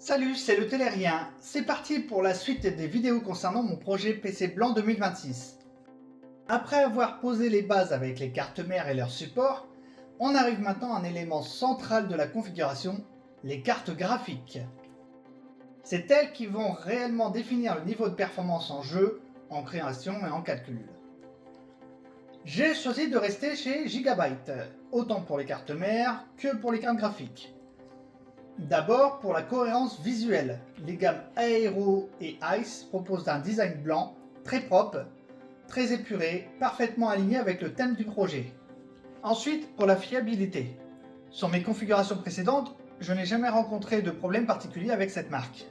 Salut, c'est le Télérien. C'est parti pour la suite des vidéos concernant mon projet PC Blanc 2026. Après avoir posé les bases avec les cartes mères et leur support, on arrive maintenant à un élément central de la configuration, les cartes graphiques. C'est elles qui vont réellement définir le niveau de performance en jeu, en création et en calcul. J'ai choisi de rester chez Gigabyte, autant pour les cartes mères que pour les cartes graphiques. D'abord, pour la cohérence visuelle, les gammes Aero et Ice proposent un design blanc, très propre, très épuré, parfaitement aligné avec le thème du projet. Ensuite, pour la fiabilité. Sur mes configurations précédentes, je n'ai jamais rencontré de problème particulier avec cette marque.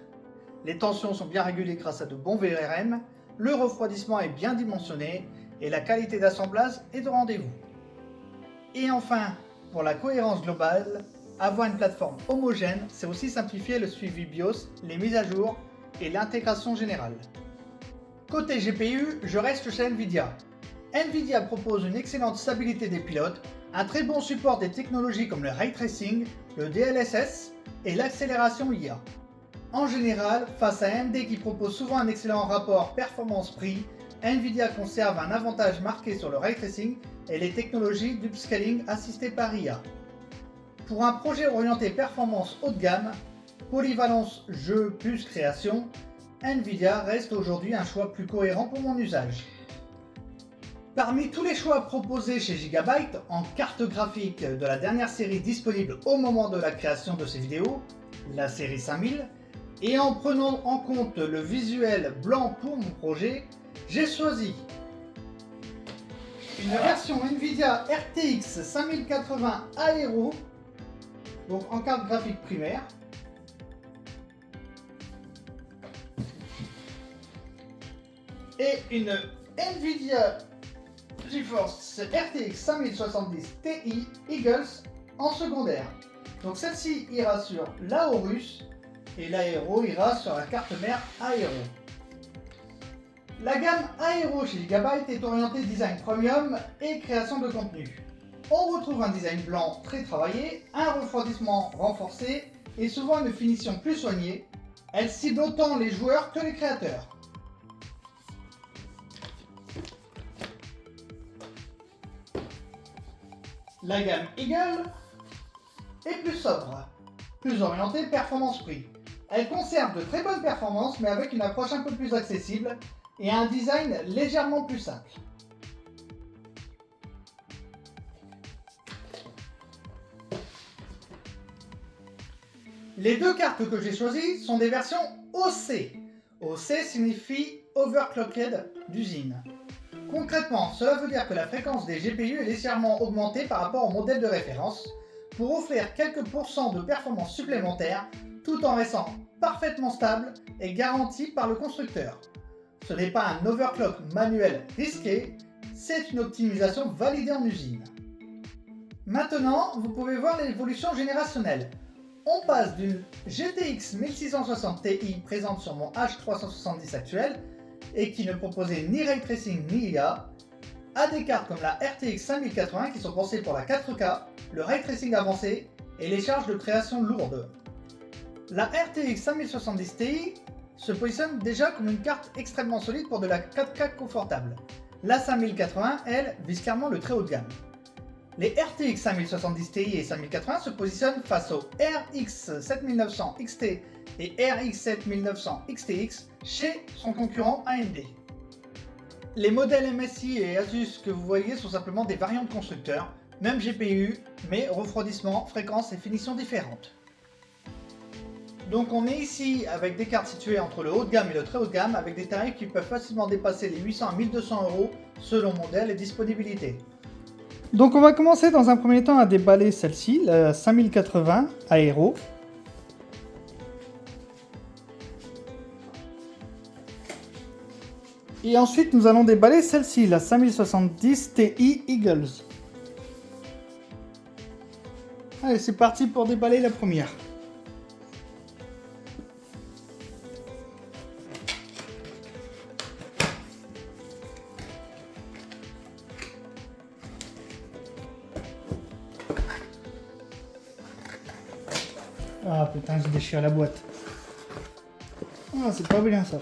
Les tensions sont bien régulées grâce à de bons VRM, le refroidissement est bien dimensionné et la qualité d'assemblage est de rendez-vous. Et enfin, pour la cohérence globale, avoir une plateforme homogène, c'est aussi simplifier le suivi BIOS, les mises à jour et l'intégration générale. Côté GPU, je reste chez Nvidia. Nvidia propose une excellente stabilité des pilotes, un très bon support des technologies comme le Ray Tracing, le DLSS et l'accélération IA. En général, face à AMD qui propose souvent un excellent rapport performance-prix, Nvidia conserve un avantage marqué sur le Ray Tracing et les technologies d'upscaling assistées par IA. Pour un projet orienté performance haut de gamme, polyvalence jeu plus création, Nvidia reste aujourd'hui un choix plus cohérent pour mon usage. Parmi tous les choix proposés chez Gigabyte en carte graphique de la dernière série disponible au moment de la création de ces vidéos, la série 5000, et en prenant en compte le visuel blanc pour mon projet, j'ai choisi une version Nvidia RTX 5080 Aero, donc en carte graphique primaire, et une Nvidia GeForce RTX 5070 Ti Eagles en secondaire. Donc celle-ci ira sur l'Aorus et l'Aero ira sur la carte mère Aero. La gamme Aero chez Gigabyte est orientée design premium et création de contenu. On retrouve un design blanc très travaillé, un refroidissement renforcé et souvent une finition plus soignée. Elle cible autant les joueurs que les créateurs. La gamme Eagle est plus sobre, plus orientée performance-prix. Elle conserve de très bonnes performances mais avec une approche un peu plus accessible et un design légèrement plus simple. Les deux cartes que j'ai choisies sont des versions OC. OC signifie Overclocked d'usine. Concrètement, cela veut dire que la fréquence des GPU est légèrement augmentée par rapport au modèle de référence pour offrir quelques pourcents de performance supplémentaires tout en restant parfaitement stable et garanti par le constructeur. Ce n'est pas un overclock manuel risqué, c'est une optimisation validée en usine. Maintenant, vous pouvez voir l'évolution générationnelle. On passe d'une GTX 1660 Ti présente sur mon H370 actuel et qui ne proposait ni Ray Tracing ni IA, à des cartes comme la RTX 5080 qui sont pensées pour la 4K, le Ray Tracing avancé et les charges de création lourdes. La RTX 5070 Ti se positionne déjà comme une carte extrêmement solide pour de la 4K confortable. La 5080, elle, vise clairement le très haut de gamme. Les RTX 5070 Ti et 5080 se positionnent face aux RX 7900 XT et RX 7900 XTX chez son concurrent AMD. Les modèles MSI et Asus que vous voyez sont simplement des variantes de constructeurs, même GPU, mais refroidissement, fréquence et finition différentes. Donc on est ici avec des cartes situées entre le haut de gamme et le très haut de gamme avec des tarifs qui peuvent facilement dépasser les 800 à 1200 € selon modèle et disponibilité. Donc on va commencer dans un premier temps à déballer celle-ci, la 5080 Aero. Et ensuite nous allons déballer celle-ci, la 5070 Ti Eagles. Allez, c'est parti pour déballer la première. Ah putain, j'ai déchiré la boîte. Ah, c'est pas bien ça.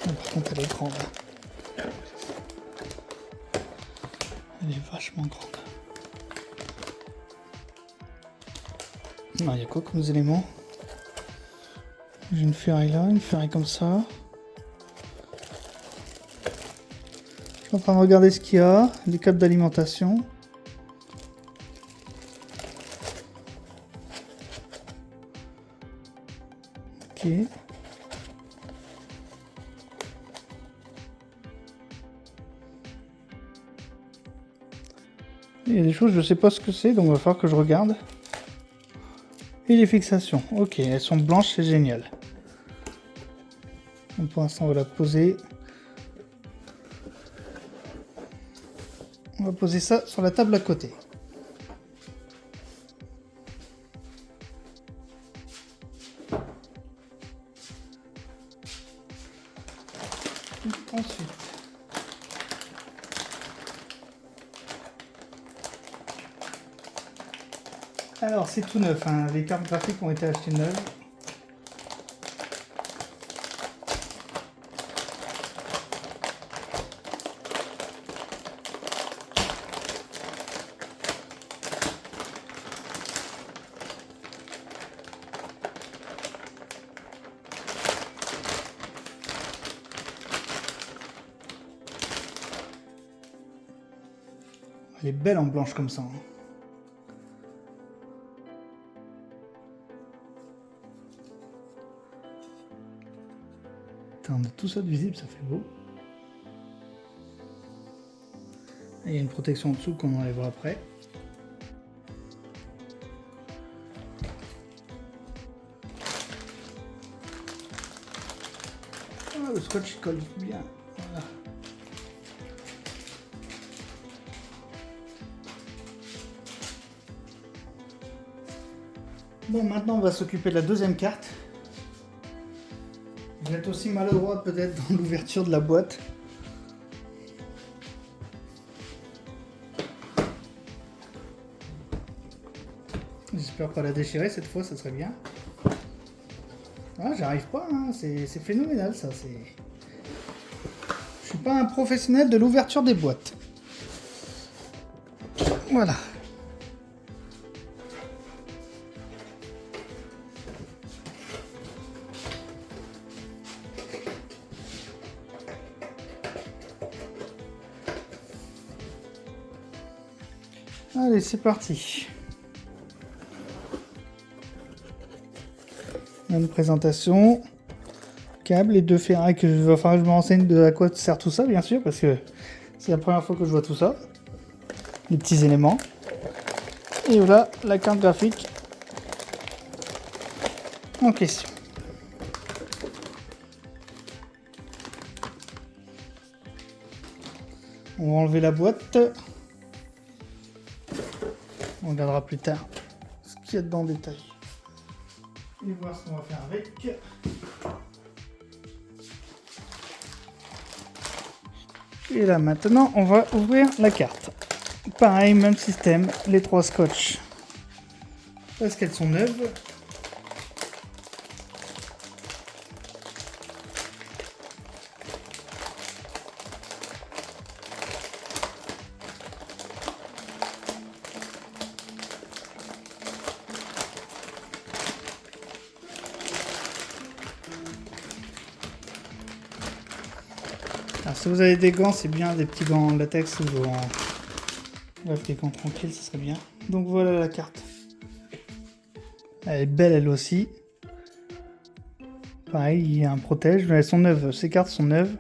Par contre, elle est grande. Elle est vachement grande. Il y a quoi comme éléments? J'ai une ferraille là, une ferraille comme ça. Je suis en train de regarder ce qu'il y a. Des câbles d'alimentation. Ok. Il y a des choses, je sais pas ce que c'est, donc il va falloir que je regarde. Et les fixations, ok, elles sont blanches, c'est génial. Donc pour l'instant, on va la poser. On va poser ça sur la table à côté. Ensuite, alors c'est tout neuf, hein. Les cartes graphiques ont été achetées neuves. Elle est belle en blanche comme ça, hein. On a tout ça de visible, ça fait beau. Et il y a une protection en dessous qu'on enlèvera après. Ah, le scotch colle bien. Voilà. Bon, maintenant on va s'occuper de la deuxième carte. Vous êtes aussi maladroit peut-être dans l'ouverture de la boîte. J'espère pas la déchirer cette fois, ça serait bien. Ah, j'arrive pas, hein. C'est phénoménal ça. Je suis pas un professionnel de l'ouverture des boîtes. Voilà. Allez, c'est parti. Une présentation. Câble et deux ferrailles que je vais falloir que je me renseigne de à quoi sert tout ça, bien sûr, parce que c'est la première fois que je vois tout ça. Les petits éléments. Et voilà la carte graphique en question. On va enlever la boîte. On regardera plus tard ce qu'il y a dedans en détail. Et voir ce qu'on va faire avec. Et là maintenant, on va ouvrir la carte. Pareil, même système, les trois scotch. Parce qu'elles sont neuves. Alors, si vous avez des gants, c'est bien des petits gants en latex ou en... Bref, des gants tranquilles, ce serait bien. Donc voilà la carte. Elle est belle elle aussi. Pareil, il y a un protège, mais elles sont neuves. Ces cartes sont neuves.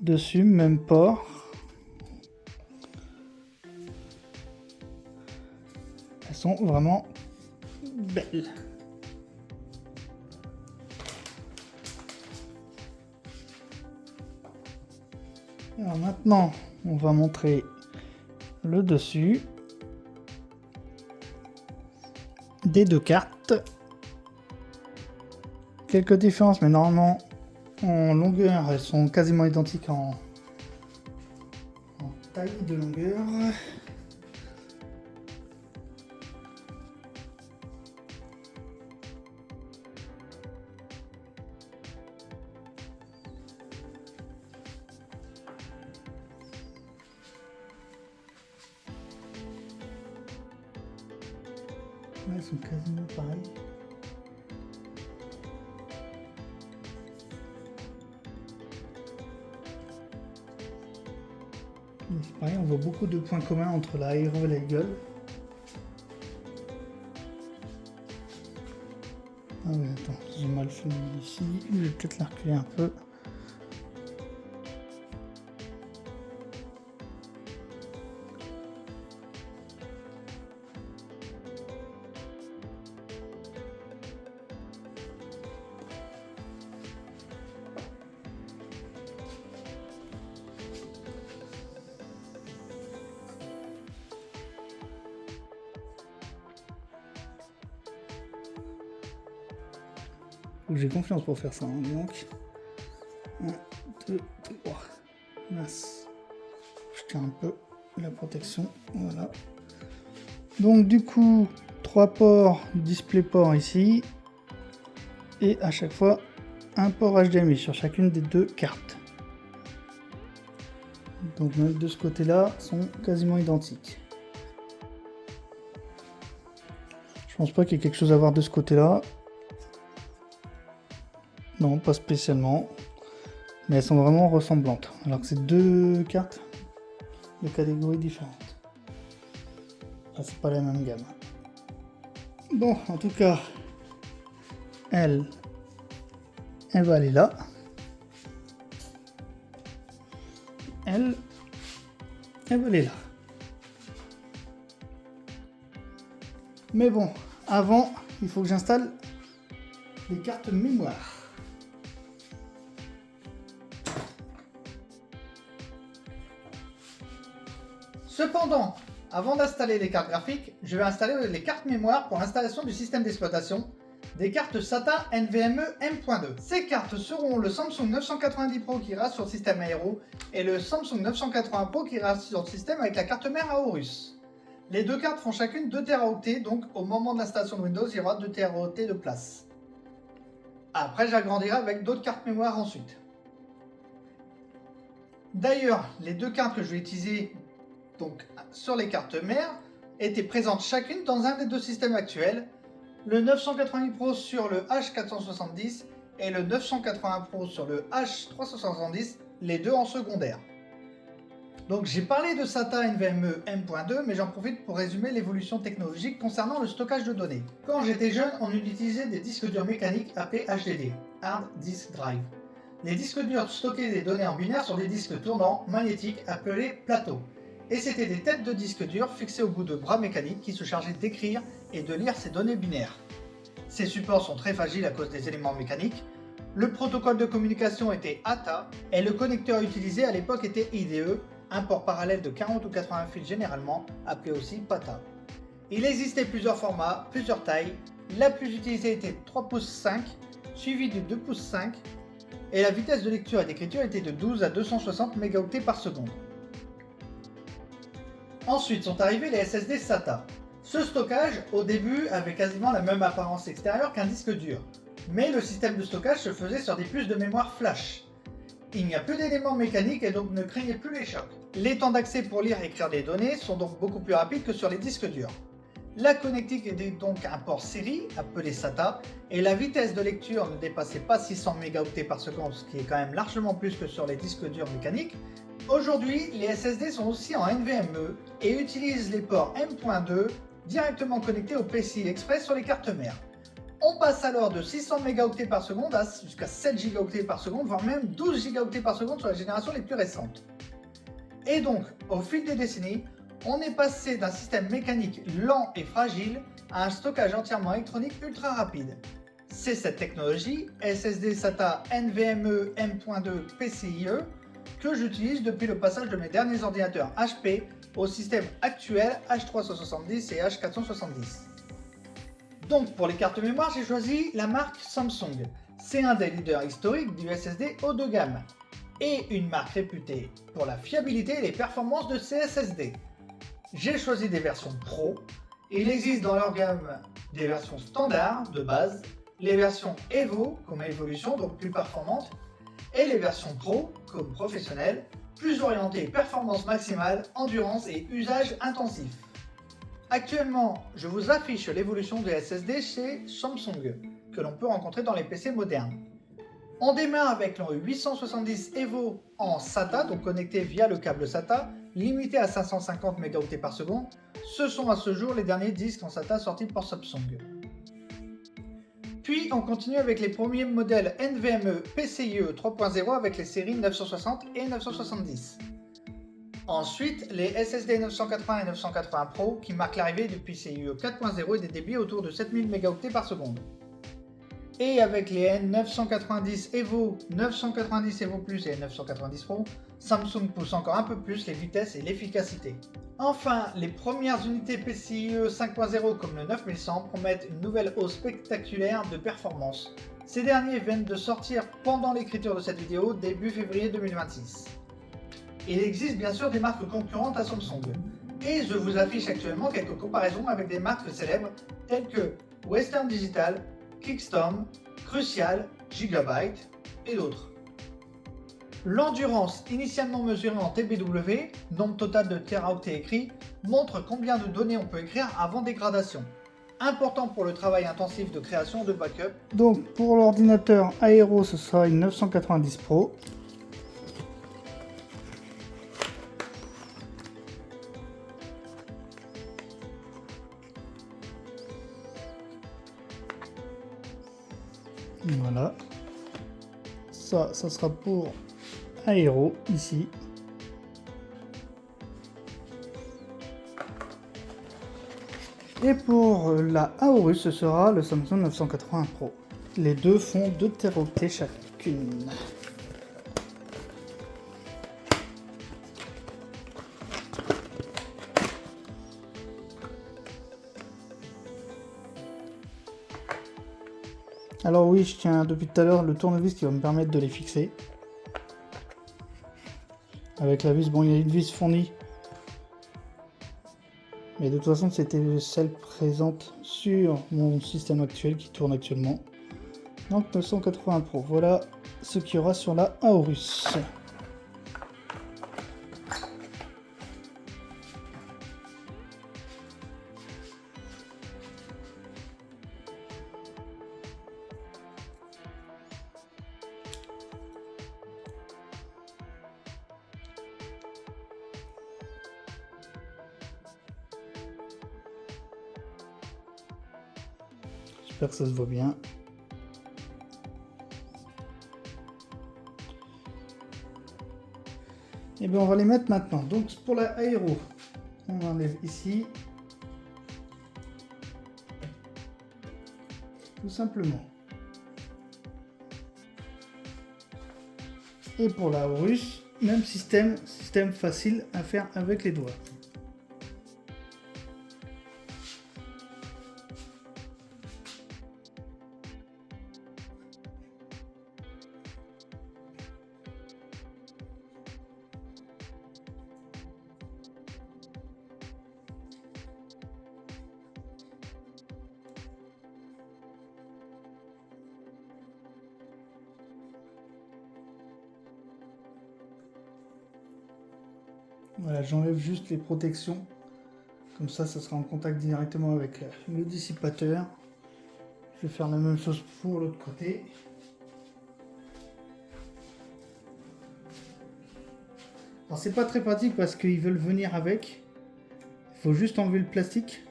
Dessus, même port. Elles sont vraiment belles. Alors maintenant, on va montrer le dessus des deux cartes. Quelques différences, mais normalement en longueur, elles sont quasiment identiques en taille de longueur. Elles sont quasiment pareilles. C'est pareil, on voit beaucoup de points communs entre la héros et la gueule. Ah oui, attends, j'ai mal fait ici, je vais peut-être la reculer un peu. J'ai confiance pour faire ça, hein. Donc 1, 2, 3. Mince. Je tiens un peu la protection. Voilà. Donc du coup, 3 ports DisplayPort ici. Et à chaque fois, un port HDMI sur chacune des deux cartes. Donc de ce côté-là sont quasiment identiques. Je pense pas qu'il y ait quelque chose à voir de ce côté-là. Non, pas spécialement. Mais elles sont vraiment ressemblantes. Alors que c'est deux cartes de catégories différentes. Enfin, c'est pas la même gamme. Bon, en tout cas, elle va aller là. Elle va aller là. Mais bon, avant, il faut que j'installe les cartes mémoire. Cependant, avant d'installer les cartes graphiques, je vais installer les cartes mémoire pour l'installation du système d'exploitation des cartes SATA NVMe M.2. Ces cartes seront le Samsung 990 Pro qui ira sur le système Aero et le Samsung 980 Pro qui ira sur le système avec la carte mère Aorus. Les deux cartes font chacune 2 Teraoctets, donc au moment de l'installation de Windows, il y aura 2 Teraoctets de place. Après, j'agrandirai avec d'autres cartes mémoire ensuite. D'ailleurs, les deux cartes que je vais utiliser donc, sur les cartes mères étaient présentes chacune dans un des deux systèmes actuels, le 980 Pro sur le H470 et le 980 Pro sur le H370, les deux en secondaire. Donc j'ai parlé de SATA NVMe M.2, mais j'en profite pour résumer l'évolution technologique concernant le stockage de données. Quand j'étais jeune, on utilisait des disques durs mécaniques appelés HDD, Hard Disk Drive. Les disques durs stockaient des données en binaire sur des disques tournants magnétiques appelés plateaux. Et c'était des têtes de disques durs fixées au bout de bras mécaniques qui se chargeaient d'écrire et de lire ces données binaires. Ces supports sont très fragiles à cause des éléments mécaniques. Le protocole de communication était ATA et le connecteur utilisé à l'époque était IDE, un port parallèle de 40 ou 80 fils généralement, appelé aussi PATA. Il existait plusieurs formats, plusieurs tailles. La plus utilisée était 3 pouces 5, suivie du 2 pouces 5, et la vitesse de lecture et d'écriture était de 12 à 260 mégaoctets par seconde. Ensuite sont arrivés les SSD SATA. Ce stockage, au début, avait quasiment la même apparence extérieure qu'un disque dur, mais le système de stockage se faisait sur des puces de mémoire flash. Il n'y a plus d'éléments mécaniques et donc ne craignez plus les chocs. Les temps d'accès pour lire et écrire des données sont donc beaucoup plus rapides que sur les disques durs. La connectique était donc un port série, appelé SATA, et la vitesse de lecture ne dépassait pas 600 mégaoctets par seconde, ce qui est quand même largement plus que sur les disques durs mécaniques. Aujourd'hui, les SSD sont aussi en NVMe et utilisent les ports M.2 directement connectés au PCI Express sur les cartes mères. On passe alors de 600 mégaoctets par seconde à jusqu'à 7 gigaoctets par seconde, voire même 12 gigaoctets par seconde sur les générations les plus récentes. Et donc, au fil des décennies, on est passé d'un système mécanique lent et fragile à un stockage entièrement électronique ultra rapide. C'est cette technologie, SSD SATA NVMe M.2 PCIe, que j'utilise depuis le passage de mes derniers ordinateurs HP au système actuel H370 et H470. Donc pour les cartes mémoire, j'ai choisi la marque Samsung. C'est un des leaders historiques du SSD haut de gamme et une marque réputée pour la fiabilité et les performances de ses SSD. J'ai choisi des versions Pro. Il existe dans leur gamme des versions standard de base, les versions Evo comme évolution, donc plus performantes, et les versions Pro comme professionnelles, plus orientées performance maximale, endurance et usage intensif. Actuellement, je vous affiche l'évolution des SSD chez Samsung, que l'on peut rencontrer dans les PC modernes. On démarre avec le 870 Evo en SATA, donc connecté via le câble SATA, limité à 550 Mb par seconde. Ce sont à ce jour les derniers disques en SATA sortis par Samsung. Puis on continue avec les premiers modèles NVMe PCIe 3.0 avec les séries 960 et 970. Ensuite, les SSD 980 et 980 Pro qui marquent l'arrivée du PCIe 4.0 et des débits autour de 7000 Mb par seconde. Et avec les N990 Evo, 990 Evo Plus et N990 Pro, Samsung pousse encore un peu plus les vitesses et l'efficacité. Enfin, les premières unités PCIe 5.0 comme le 9100 promettent une nouvelle hausse spectaculaire de performance. Ces derniers viennent de sortir pendant l'écriture de cette vidéo début février 2026. Il existe bien sûr des marques concurrentes à Samsung, et je vous affiche actuellement quelques comparaisons avec des marques célèbres telles que Western Digital, Kickstorm, Crucial, Gigabyte et d'autres. L'endurance, initialement mesurée en TBW, nombre total de teraoctets écrits, montre combien de données on peut écrire avant dégradation. Important pour le travail intensif de création de backup. Donc pour l'ordinateur Aero, ce sera une 990 Pro. Voilà, ça sera pour Aero ici. Et pour la Aorus, ce sera le Samsung 980 Pro. Les deux font 2 teraoctets chacune. Alors oui, je tiens depuis tout à l'heure le tournevis qui va me permettre de les fixer. Avec la vis, bon, il y a une vis fournie. Mais de toute façon, c'était celle présente sur mon système actuel qui tourne actuellement. Donc 980 Pro, voilà ce qu'il y aura sur la Aorus. J'espère que ça se voit bien. Et bien on va les mettre maintenant. Donc pour la Aero, on enlève ici. Tout simplement. Et pour la Aorus, même système facile à faire avec les doigts. Voilà, j'enlève juste les protections. Comme ça sera en contact directement avec le dissipateur. Je vais faire la même chose pour l'autre côté. Alors c'est pas très pratique parce qu'ils veulent venir avec. Il faut juste enlever le plastique.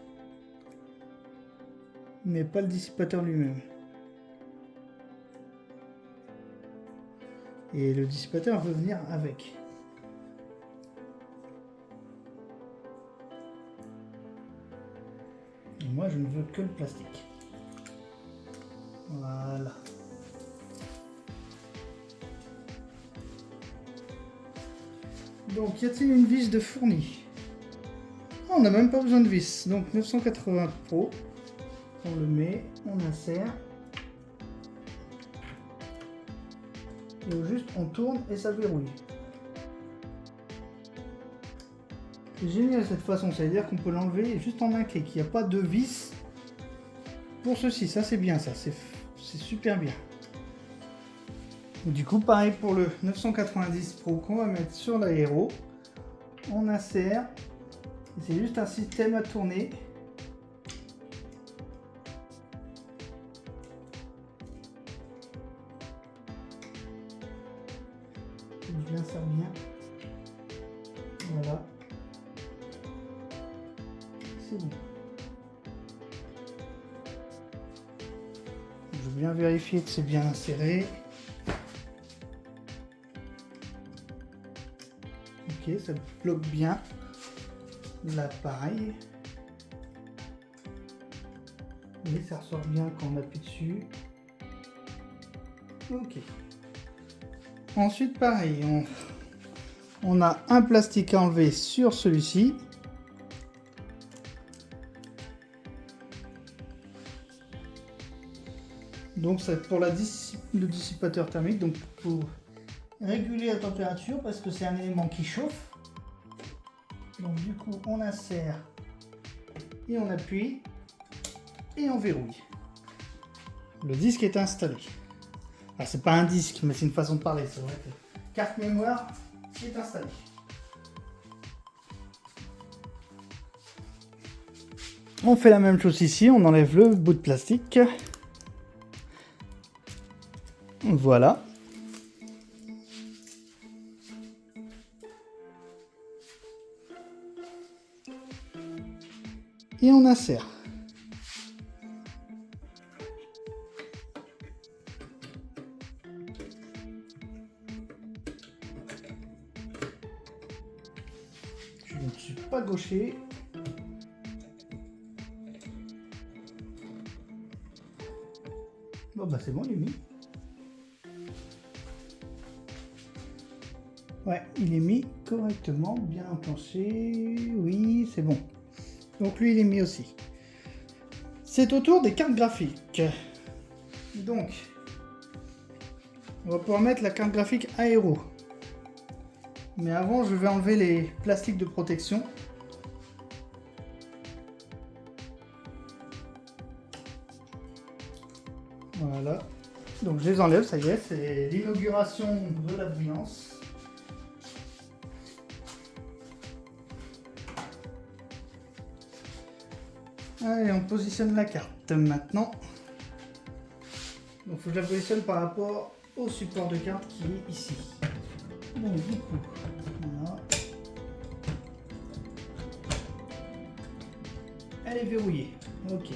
Mais pas le dissipateur lui-même. Et le dissipateur veut venir avec. Et moi je ne veux que le plastique. Voilà. Donc, y a-t-il une vis de fourni? Oh, on n'a même pas besoin de vis. Donc, 980 Pro. On le met, on insère. Et juste, on tourne et ça verrouille. C'est génial cette façon, ça veut dire qu'on peut l'enlever juste en un clic. Il n'y a pas de vis pour ceci. Ça, c'est bien, ça. C'est super bien. Du coup, pareil pour le 990 Pro qu'on va mettre sur l'aéro. On insère. C'est juste un système à tourner. Je l'insère bien. Voilà. C'est bon. Je veux bien vérifier que c'est bien inséré. Ok, ça bloque bien l'appareil. Et ça ressort bien quand on appuie dessus. Ok. Ensuite, pareil, on a un plastique à enlever sur celui-ci. Donc c'est pour le dissipateur thermique, donc pour réguler la température parce que c'est un élément qui chauffe. Donc du coup on insère et on appuie et on verrouille. Le disque est installé. Alors c'est pas un disque mais c'est une façon de parler, c'est vrai que carte mémoire est installée. On fait la même chose ici, on enlève le bout de plastique. Voilà. Et on insère. Je ne suis pas gaucher. Bon bah c'est bon, il est mis. Ouais, il est mis correctement, bien enclenché. Oui, c'est bon. Donc lui, il est mis aussi. C'est au tour des cartes graphiques. Donc, on va pouvoir mettre la carte graphique aéro. Mais avant, je vais enlever les plastiques de protection. Voilà. Donc je les enlève, ça y est, c'est l'inauguration de la brillance. Allez, on positionne la carte maintenant. Donc il faut que je la positionne par rapport au support de carte qui est ici. Donc du coup, voilà. Elle est verrouillée. Ok.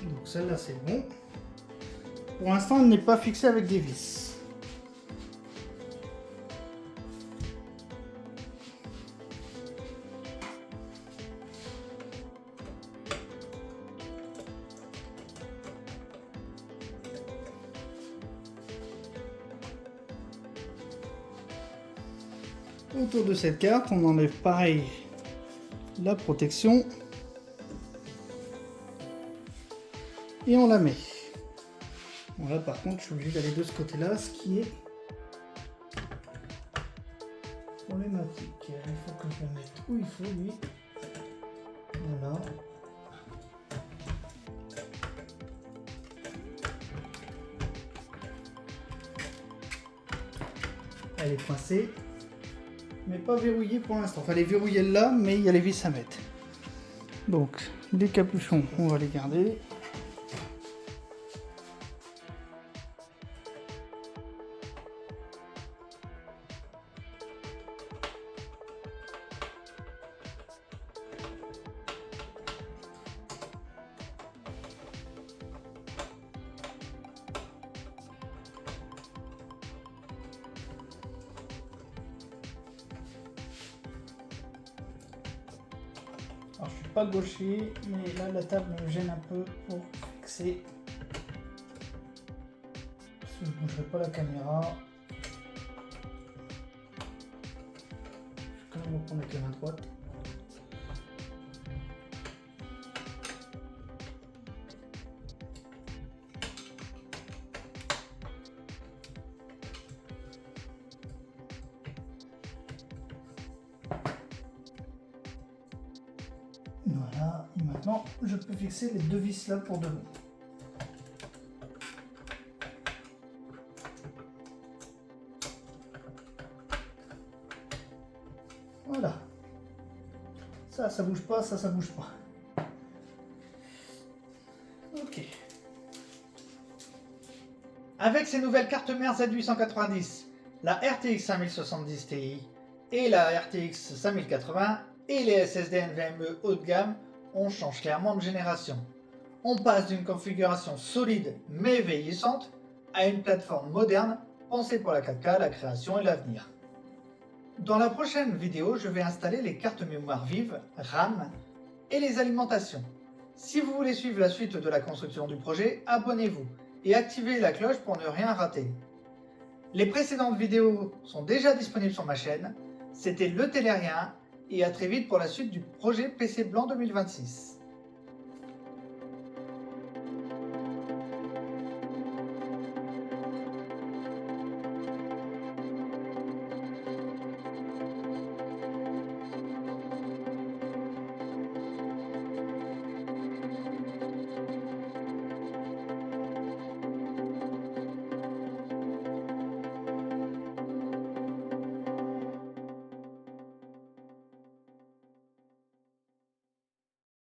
Donc celle-là c'est bon. Pour l'instant, elle n'est pas fixée avec des vis. Autour de cette carte, on enlève pareil la protection et on la met. Bon, là par contre, je suis obligé d'aller de ce côté-là, ce qui est problématique. Il faut que je la mette où il faut, lui. Voilà. Elle est coincée, mais pas verrouillée pour l'instant. Enfin, elle est verrouillée là, mais il y a les vis à mettre. Donc, les capuchons, on va les garder. Alors, je suis pas gaucher, mais là la table me gêne un peu pour fixer. Je ne bougerai pas la caméra. Je vais quand même reprendre avec la main droite. Voilà, et maintenant je peux fixer les deux vis là pour de bon. Voilà. Ça bouge pas, ça bouge pas. Ok. Avec ces nouvelles cartes mères Z890, la RTX 5070 Ti et la RTX 5080 et les SSD NVMe haut de gamme, on change clairement de génération. On passe d'une configuration solide mais vieillissante à une plateforme moderne pensée pour la 4K, la création et l'avenir. Dans la prochaine vidéo, je vais installer les cartes mémoire vives, RAM et les alimentations. Si vous voulez suivre la suite de la construction du projet, abonnez-vous et activez la cloche pour ne rien rater. Les précédentes vidéos sont déjà disponibles sur ma chaîne. C'était Le Télérien et à très vite pour la suite du projet PC Blanc 2026.